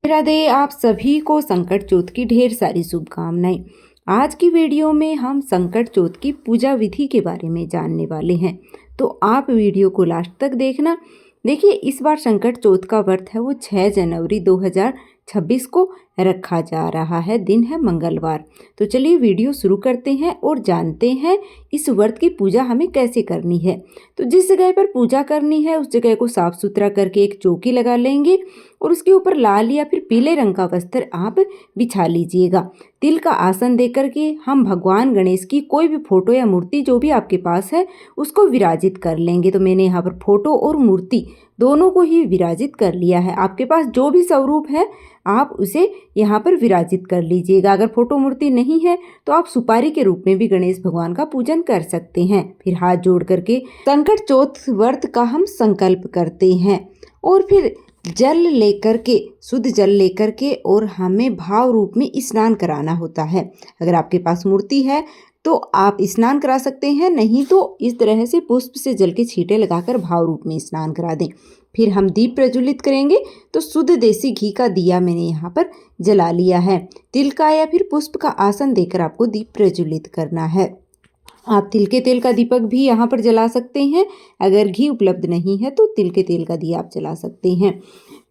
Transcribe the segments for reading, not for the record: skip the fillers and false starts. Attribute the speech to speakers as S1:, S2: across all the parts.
S1: राधे, आप सभी को संकट चौथ की ढेर सारी शुभकामनाएं। आज की वीडियो में हम संकट चौथ की पूजा विधि के बारे में जानने वाले हैं, तो आप वीडियो को लास्ट तक देखना। देखिए, इस बार संकट चौथ का व्रत है वो 6 जनवरी 2026 को रखा जा रहा है। दिन है मंगलवार। तो चलिए वीडियो शुरू करते हैं और जानते हैं इस व्रत की पूजा हमें कैसे करनी है। तो जिस जगह पर पूजा करनी है उस जगह को साफ सुथरा करके एक चौकी लगा लेंगे और उसके ऊपर लाल या फिर पीले रंग का वस्त्र आप बिछा लीजिएगा। तिल का आसन देकर के हम भगवान गणेश की कोई भी फोटो या मूर्ति जो भी आपके पास है उसको विराजित कर लेंगे। तो मैंने यहाँ पर फोटो और मूर्ति दोनों को ही विराजित कर लिया है। आपके पास जो भी स्वरूप है आप उसे यहाँ पर विराजित कर लीजिएगा। अगर फोटो मूर्ति नहीं है तो आप सुपारी के रूप में भी गणेश भगवान का पूजन कर सकते हैं। फिर हाथ जोड़ करके संकट चौथ व्रत का हम संकल्प करते हैं और फिर जल लेकर के, शुद्ध जल लेकर के और हमें भाव रूप में स्नान कराना होता है। अगर आपके पास मूर्ति है तो आप स्नान करा सकते हैं, नहीं तो इस तरह से पुष्प से जल के छींटे लगाकर भाव रूप में स्नान करा दें। फिर हम दीप प्रज्वलित करेंगे। तो शुद्ध देसी घी का दिया मैंने यहाँ पर जला लिया है। तिल का या फिर पुष्प का आसन देकर आपको दीप प्रज्वलित करना है। आप तिल के तेल का दीपक भी यहाँ पर जला सकते हैं। अगर घी उपलब्ध नहीं है तो तिल के तेल का दिया आप जला सकते हैं।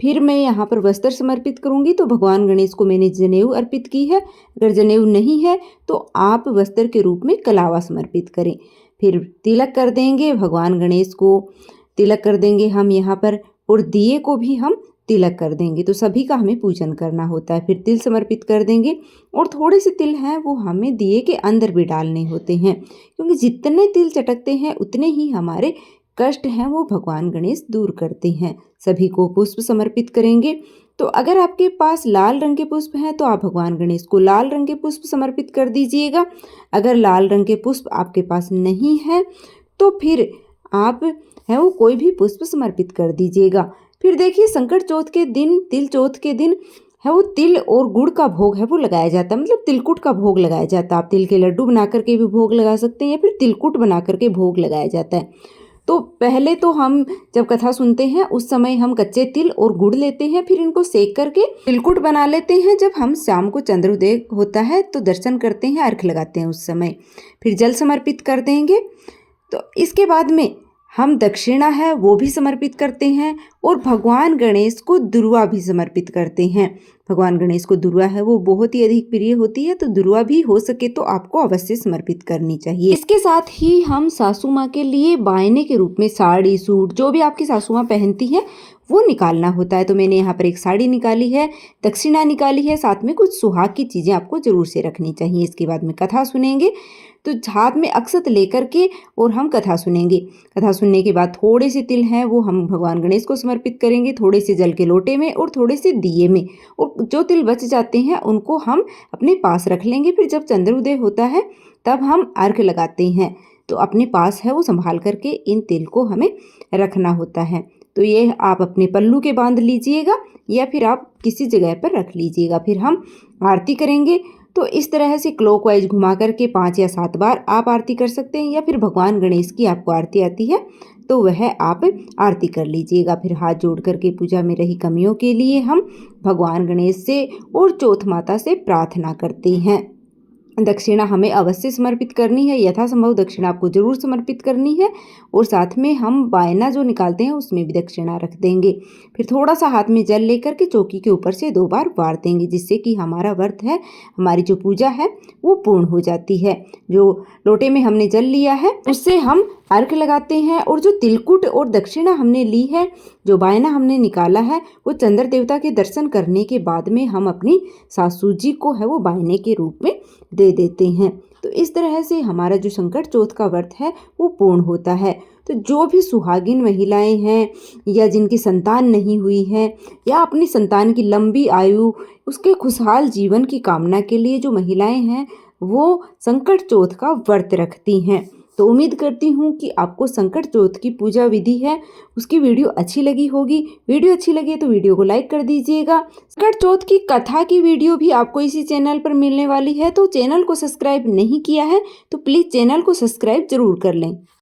S1: फिर मैं यहाँ पर वस्त्र समर्पित करूँगी। तो भगवान गणेश को मैंने जनेऊ अर्पित की है। अगर जनेऊ नहीं है तो आप वस्त्र के रूप में कलावा समर्पित करें। फिर तिलक कर देंगे, भगवान गणेश को तिलक कर देंगे हम यहाँ पर, और दिए को भी हम तिलक कर देंगे। तो सभी का हमें पूजन करना होता है। फिर तिल समर्पित कर देंगे और थोड़े से तिल हैं वो हमें दिए के अंदर भी डालने होते हैं, क्योंकि जितने तिल चटकते हैं उतने ही हमारे कष्ट हैं वो भगवान गणेश दूर करते हैं। सभी को पुष्प समर्पित करेंगे। तो अगर आपके पास लाल रंग के पुष्प हैं तो आप भगवान गणेश को लाल रंग के पुष्प समर्पित कर दीजिएगा। अगर लाल रंग के पुष्प आपके पास नहीं है तो फिर आप है वो कोई भी पुष्प समर्पित कर दीजिएगा। फिर देखिए, संकट चौथ के दिन, तिल चौथ के दिन है वो तिल और गुड़ का भोग है वो लगाया जाता है, मतलब तिलकुट का भोग लगाया जाता है। आप तिल के लड्डू बना करके भी भोग लगा सकते हैं या फिर तिलकुट बना करके भोग लगाया जाता है। तो पहले तो हम जब कथा सुनते हैं उस समय हम कच्चे तिल और गुड़ लेते हैं, फिर इनको सेक करके तिलकुट बना लेते हैं। जब हम शाम को चंद्रोदय होता है तो दर्शन करते हैं, अर्घ लगाते हैं उस समय। फिर जल समर्पित कर देंगे। तो इसके बाद में हम दक्षिणा है वो भी समर्पित करते हैं और भगवान गणेश को दुर्वा भी समर्पित करते हैं। भगवान गणेश को दुर्वा है वो बहुत ही अधिक प्रिय होती है, तो दुर्वा भी हो सके तो आपको अवश्य समर्पित करनी चाहिए। इसके साथ ही हम सासू माँ के लिए बायने के रूप में साड़ी, सूट जो भी आपकी सासू माँ पहनती है वो निकालना होता है। तो मैंने यहाँ पर एक साड़ी निकाली है, दक्षिणा निकाली है, साथ में कुछ सुहाग की चीज़ें आपको जरूर से रखनी चाहिए। इसके बाद में कथा सुनेंगे। तो हाथ में अक्षत लेकर के और हम कथा सुनेंगे। कथा सुनने के बाद थोड़े से तिल हैं वो हम भगवान गणेश को समर्पित करेंगे, थोड़े से जल के लोटे में और थोड़े से दिए में, और जो तिल बच जाते हैं उनको हम अपने पास रख लेंगे। फिर जब चंद्रोदय होता है तब हम अर्घ लगाते हैं। तो अपने पास है वो संभाल करके इन तिल को हमें रखना होता है। तो ये आप अपने पल्लू के बांध लीजिएगा या फिर आप किसी जगह पर रख लीजिएगा। फिर हम आरती करेंगे। तो इस तरह से क्लॉकवाइज घुमा करके 5 या 7 बार आप आरती कर सकते हैं, या फिर भगवान गणेश की आपको आरती आती है तो वह आप आरती कर लीजिएगा। फिर हाथ जोड़ करके पूजा में रही कमियों के लिए हम भगवान गणेश से और चौथ माता से प्रार्थना करते हैं। दक्षिणा हमें अवश्य समर्पित करनी है, यथासंभव दक्षिणा आपको जरूर समर्पित करनी है, और साथ में हम बायना जो निकालते हैं उसमें भी दक्षिणा रख देंगे। फिर थोड़ा सा हाथ में जल लेकर के चौकी के ऊपर से 2 बार वार देंगे, जिससे कि हमारा व्रत है, हमारी जो पूजा है वो पूर्ण हो जाती है। जो लोटे में हमने जल लिया है उससे हम अर्घ लगाते हैं, और जो तिलकुट और दक्षिणा हमने ली है, जो बायना हमने निकाला है, वो चंद्र देवता के दर्शन करने के बाद में हम अपनी सासू जी को है वो बायने के रूप में दे देते हैं। तो इस तरह से हमारा जो संकट चौथ का व्रत है वो पूर्ण होता है। तो जो भी सुहागिन महिलाएं हैं या जिनकी संतान नहीं हुई है या अपनी संतान की लंबी आयु, उसके खुशहाल जीवन की कामना के लिए जो महिलाएं हैं वो संकट चौथ का व्रत रखती हैं। तो उम्मीद करती हूँ कि आपको संकट चौथ की पूजा विधि है उसकी वीडियो अच्छी लगी होगी। वीडियो अच्छी लगी तो वीडियो को लाइक कर दीजिएगा। संकट चौथ की कथा की वीडियो भी आपको इसी चैनल पर मिलने वाली है, तो चैनल को सब्सक्राइब नहीं किया है तो प्लीज़ चैनल को सब्सक्राइब जरूर कर लें।